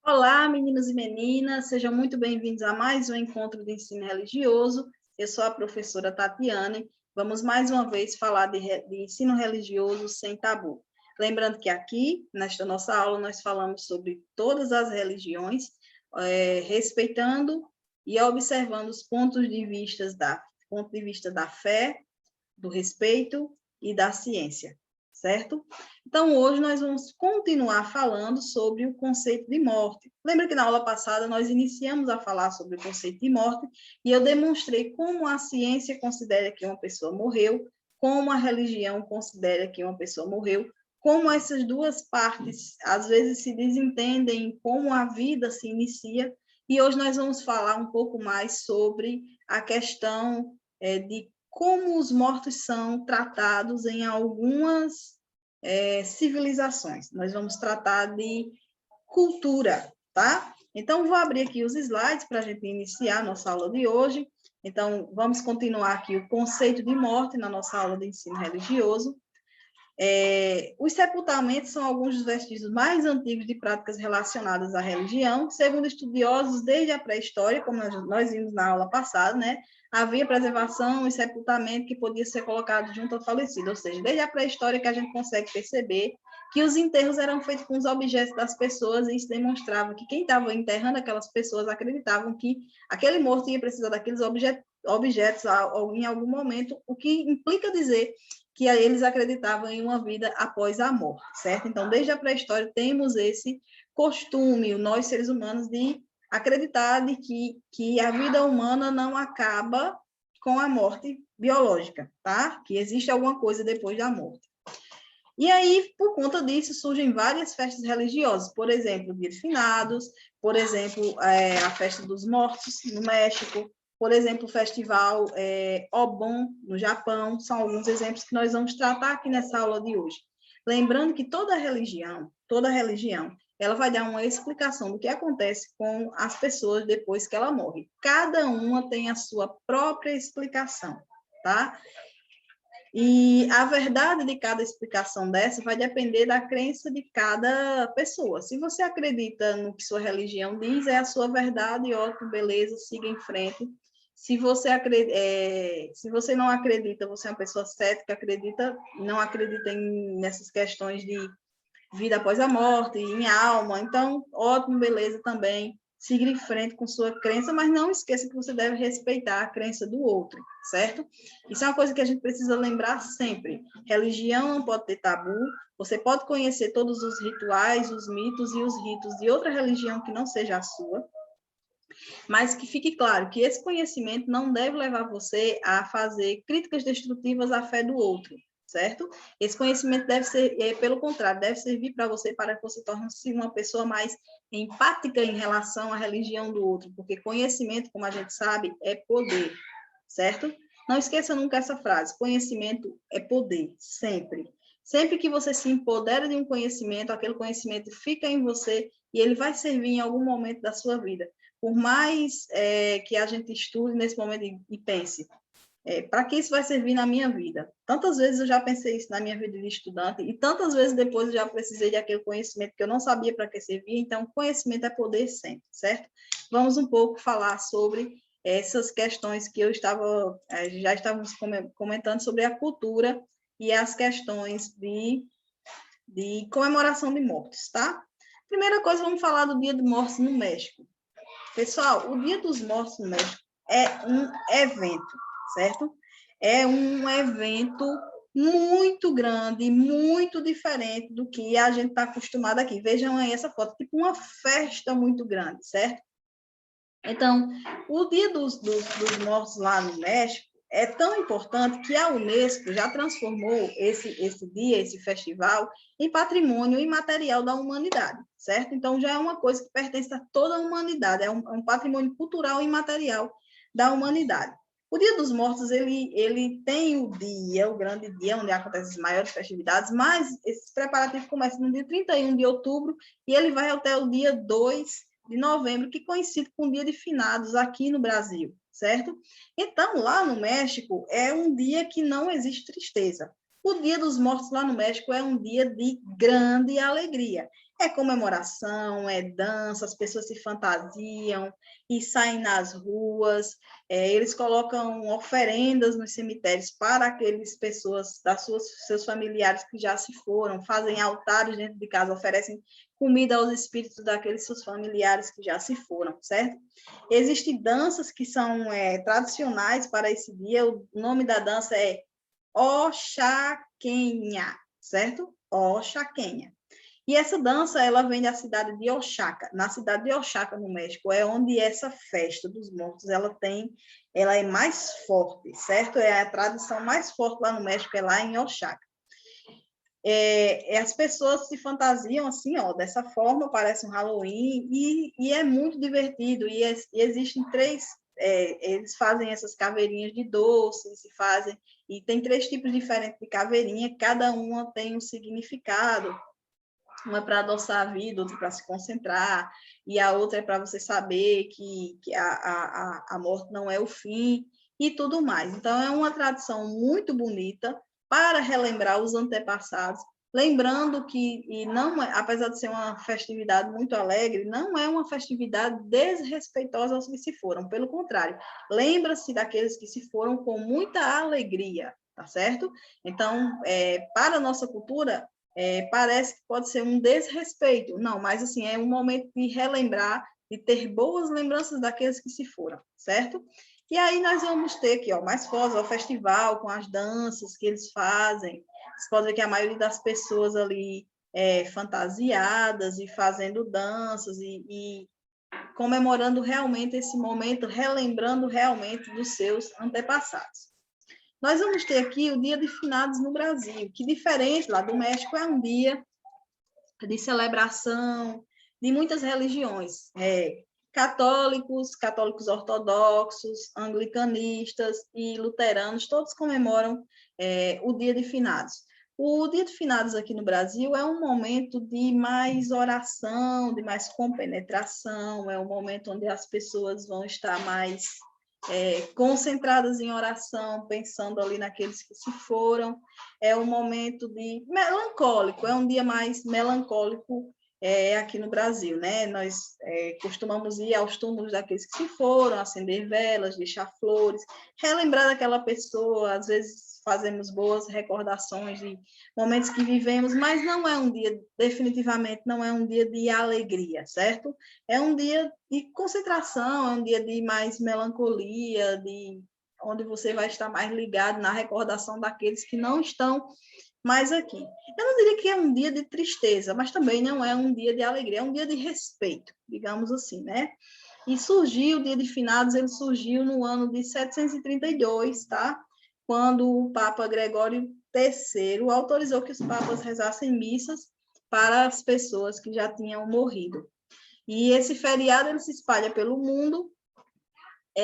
Olá, meninos e meninas, sejam muito bem-vindos a mais um encontro de ensino religioso. Eu sou a professora Tatiane. Vamos mais uma vez falar de ensino religioso sem tabu. Lembrando que aqui, nesta nossa aula, nós falamos sobre todas as religiões, respeitando e observando os ponto de vista da fé, do respeito e da ciência, certo? Então, hoje nós vamos continuar falando sobre o conceito de morte. Lembra que na aula passada nós iniciamos a falar sobre o conceito de morte e eu demonstrei como a ciência considera que uma pessoa morreu, como a religião considera que uma pessoa morreu, como essas duas partes às vezes se desentendem, como a vida se inicia. E hoje nós vamos falar um pouco mais sobre a questão de como os mortos são tratados em algumas civilizações. Nós vamos tratar de cultura, tá? Então, vou abrir aqui os slides para a gente iniciar a nossa aula de hoje. Então, vamos continuar aqui o conceito de morte na nossa aula de ensino religioso. Os sepultamentos são alguns dos vestígios mais antigos de práticas relacionadas à religião. Segundo estudiosos, desde a pré-história, como nós vimos na aula passada, né, havia preservação e sepultamento que podia ser colocado junto ao falecido, ou seja, desde a pré-história que a gente consegue perceber que os enterros eram feitos com os objetos das pessoas, e isso demonstrava que quem estava enterrando aquelas pessoas acreditavam que aquele morto ia precisar daqueles objetos em algum momento, o que implica dizer que eles acreditavam em uma vida após a morte, certo? Então, desde a pré-história, temos esse costume, nós seres humanos, de acreditar de que a vida humana não acaba com a morte biológica, tá? Que existe alguma coisa depois da morte. E aí, por conta disso, surgem várias festas religiosas, por exemplo, o Dia de Finados, por exemplo, a Festa dos Mortos, no México, por exemplo, o Festival Obon, no Japão, são alguns exemplos que nós vamos tratar aqui nessa aula de hoje. Lembrando que toda religião, ela vai dar uma explicação do que acontece com as pessoas depois que ela morre. Cada uma tem a sua própria explicação, tá? E a verdade de cada explicação dessa vai depender da crença de cada pessoa. Se você acredita no que sua religião diz, é a sua verdade, ótimo, beleza, siga em frente. Se você não acredita, você é uma pessoa cética, não acredita nessas questões de vida após a morte, em alma, então, ótimo, beleza também. Siga em frente com sua crença, mas não esqueça que você deve respeitar a crença do outro, certo? Isso é uma coisa que a gente precisa lembrar sempre. Religião não pode ter tabu. Você pode conhecer todos os rituais, os mitos e os ritos de outra religião que não seja a sua, mas que fique claro que esse conhecimento não deve levar você a fazer críticas destrutivas à fé do outro, certo? Esse conhecimento deve ser, pelo contrário, deve servir para você para que você torne-se uma pessoa mais empática em relação à religião do outro, porque conhecimento, como a gente sabe, é poder, certo? Não esqueça nunca essa frase, conhecimento é poder, sempre. Sempre que você se empodera de um conhecimento, aquele conhecimento fica em você e ele vai servir em algum momento da sua vida. Por mais que a gente estude nesse momento e pense, para que isso vai servir na minha vida? Tantas vezes eu já pensei isso na minha vida de estudante e tantas vezes depois eu já precisei de aquele conhecimento que eu não sabia para que servia, então conhecimento é poder sempre, certo? Vamos um pouco falar sobre essas questões que já estávamos comentando sobre a cultura e as questões de comemoração de mortes, tá? Primeira coisa, vamos falar do Dia de Mortos no México. Pessoal, o Dia dos Mortos no México é um evento, certo? É um evento muito grande, muito diferente do que a gente está acostumado aqui. Vejam aí essa foto, tipo uma festa muito grande, certo? Então, o Dia dos Mortos lá no México é tão importante que a Unesco já transformou esse dia, esse festival, em patrimônio imaterial da humanidade, certo? Então, já é uma coisa que pertence a toda a humanidade, é um patrimônio cultural imaterial da humanidade. O Dia dos Mortos, ele tem o dia, o grande dia, onde acontecem as maiores festividades, mas esses preparativos começam no dia 31 de outubro e ele vai até o dia 2 de novembro, que coincide com o Dia de Finados aqui no Brasil, certo? Então, lá no México, é um dia que não existe tristeza. O Dia dos Mortos lá no México é um dia de grande alegria. É comemoração, é dança, as pessoas se fantasiam e saem nas ruas. Eles colocam oferendas nos cemitérios para aquelas pessoas, seus familiares que já se foram, fazem altares dentro de casa, oferecem comida aos espíritos daqueles seus familiares que já se foram, certo? Existem danças que são tradicionais para esse dia. O nome da dança é Oxaquenha, certo? Oxaquenha. E essa dança, ela vem da cidade de Oaxaca. Na cidade de Oaxaca, no México, é onde essa festa dos mortos, ela é mais forte, certo? É a tradição mais forte lá no México, é lá em Oaxaca. As pessoas se fantasiam assim, ó, dessa forma, parece um Halloween, e é muito divertido. E existem eles fazem essas caveirinhas de doce, e tem 3 tipos diferentes de caveirinha, cada uma tem um significado. Uma é para adoçar a vida, outra para se concentrar, e a outra é para você saber que a morte não é o fim, e tudo mais. Então, é uma tradição muito bonita para relembrar os antepassados, lembrando que, apesar de ser uma festividade muito alegre, não é uma festividade desrespeitosa aos que se foram, pelo contrário, lembra-se daqueles que se foram com muita alegria, tá certo? Então, para a nossa cultura, parece que pode ser um desrespeito. Não, mas assim, é um momento de relembrar, de ter boas lembranças daqueles que se foram, certo? E aí nós vamos ter aqui, ó, mais fotos, o festival com as danças que eles fazem. Você pode ver que a maioria das pessoas ali fantasiadas e fazendo danças e comemorando realmente esse momento, relembrando realmente dos seus antepassados. Nós vamos ter aqui o Dia de Finados no Brasil, que diferente lá do México, é um dia de celebração de muitas religiões, católicos ortodoxos, anglicanistas e luteranos, todos comemoram o Dia de Finados. O Dia de Finados aqui no Brasil é um momento de mais oração, de mais compenetração, é um momento onde as pessoas vão estar mais concentradas em oração, pensando ali naqueles que se foram. É um momento de melancólico, é um dia mais melancólico aqui no Brasil, né? Nós costumamos ir aos túmulos daqueles que se foram, acender velas, deixar flores, relembrar daquela pessoa, às vezes fazemos boas recordações de momentos que vivemos, mas não é um dia, definitivamente, não é um dia de alegria, certo? É um dia de concentração, é um dia de mais melancolia, onde você vai estar mais ligado na recordação daqueles que não estão mais aqui. Eu não diria que é um dia de tristeza, mas também não é um dia de alegria, é um dia de respeito, digamos assim, né? E surgiu, o Dia de Finados, ele surgiu no ano de 732, tá? Quando o Papa Gregório III autorizou que os papas rezassem missas para as pessoas que já tinham morrido. E esse feriado ele se espalha pelo mundo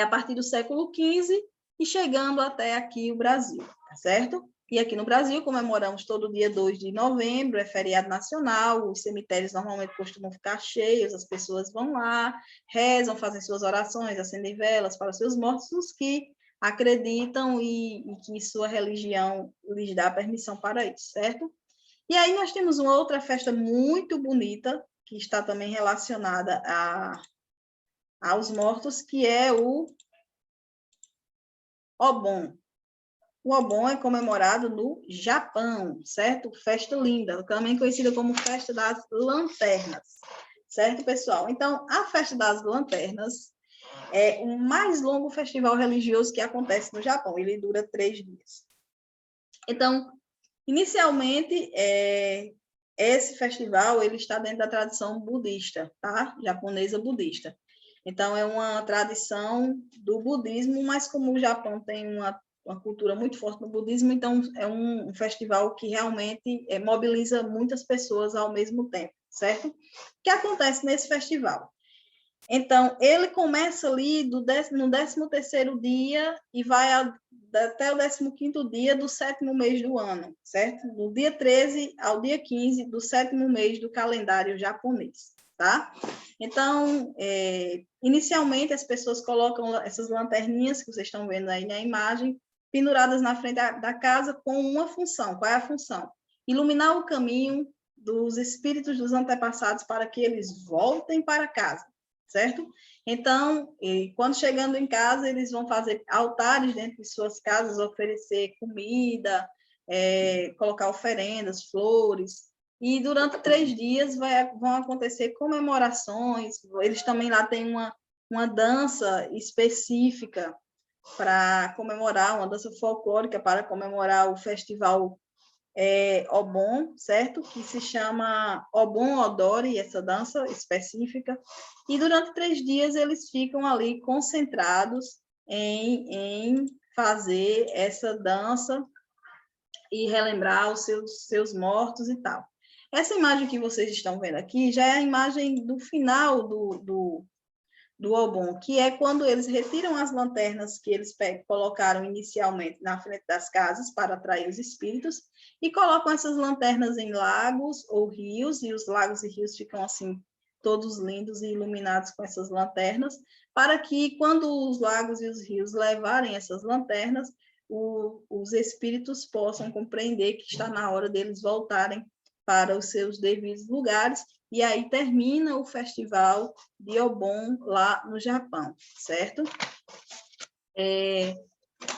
a partir do século XV e chegando até aqui o Brasil, tá certo? E aqui no Brasil comemoramos todo dia 2 de novembro, é feriado nacional, os cemitérios normalmente costumam ficar cheios, as pessoas vão lá, rezam, fazem suas orações, acendem velas para os seus mortos, os que acreditam e que sua religião lhes dá permissão para isso, certo? E aí nós temos uma outra festa muito bonita, que está também relacionada aos mortos, que é o Obon. O Obon é comemorado no Japão, certo? Festa linda, também conhecida como Festa das Lanternas, certo, pessoal? Então, a Festa das Lanternas é o mais longo festival religioso que acontece no Japão. Ele dura 3 dias. Então, inicialmente, esse festival ele está dentro da tradição budista, tá? Japonesa budista. Então, é uma tradição do budismo, mas como o Japão tem uma cultura muito forte no budismo, então é um festival que realmente mobiliza muitas pessoas ao mesmo tempo, certo? O que acontece nesse festival? Então, ele começa ali no 13º dia e vai até o 15º dia do 7º mês do ano, certo? Do dia 13 ao dia 15 do 7º mês do calendário japonês, tá? Então, inicialmente, as pessoas colocam essas lanterninhas que vocês estão vendo aí na imagem penduradas na frente da casa com uma função. Qual é a função? Iluminar o caminho dos espíritos dos antepassados para que eles voltem para casa, certo? Então, quando chegando em casa, eles vão fazer altares dentro de suas casas, oferecer comida, colocar oferendas, flores, e durante 3 dias vão acontecer comemorações. Eles também lá têm uma dança específica para comemorar, uma dança folclórica para comemorar o festival Obon, certo? Que se chama Obon Odori, essa dança específica. E durante 3 dias eles ficam ali concentrados em fazer essa dança e relembrar os seus mortos e tal. Essa imagem que vocês estão vendo aqui já é a imagem do final do Obon, que é quando eles retiram as lanternas que eles colocaram inicialmente na frente das casas para atrair os espíritos e colocam essas lanternas em lagos ou rios, e os lagos e rios ficam assim todos lindos e iluminados com essas lanternas, para que quando os lagos e os rios levarem essas lanternas, os espíritos possam compreender que está na hora deles voltarem para os seus devidos lugares. E aí termina o festival de Obon lá no Japão, certo?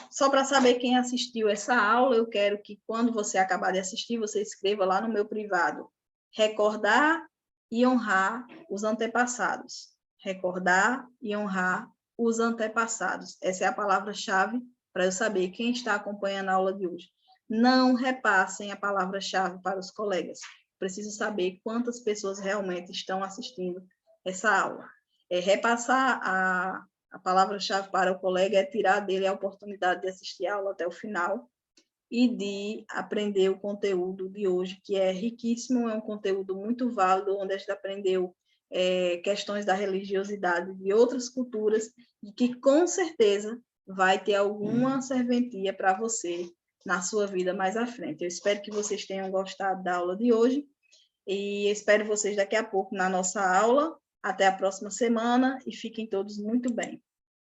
Só para saber quem assistiu essa aula, eu quero que quando você acabar de assistir, você escreva lá no meu privado: recordar e honrar os antepassados. Recordar e honrar os antepassados. Essa é a palavra-chave para eu saber quem está acompanhando a aula de hoje. Não repassem a palavra-chave para os colegas. Preciso saber quantas pessoas realmente estão assistindo essa aula. Repassar a palavra-chave para o colega é tirar dele a oportunidade de assistir a aula até o final e de aprender o conteúdo de hoje, que é riquíssimo, é um conteúdo muito válido, onde a gente aprendeu questões da religiosidade de outras culturas e que, com certeza, vai ter alguma serventia para você na sua vida mais à frente. Eu espero que vocês tenham gostado da aula de hoje e espero vocês daqui a pouco na nossa aula. Até a próxima semana e fiquem todos muito bem.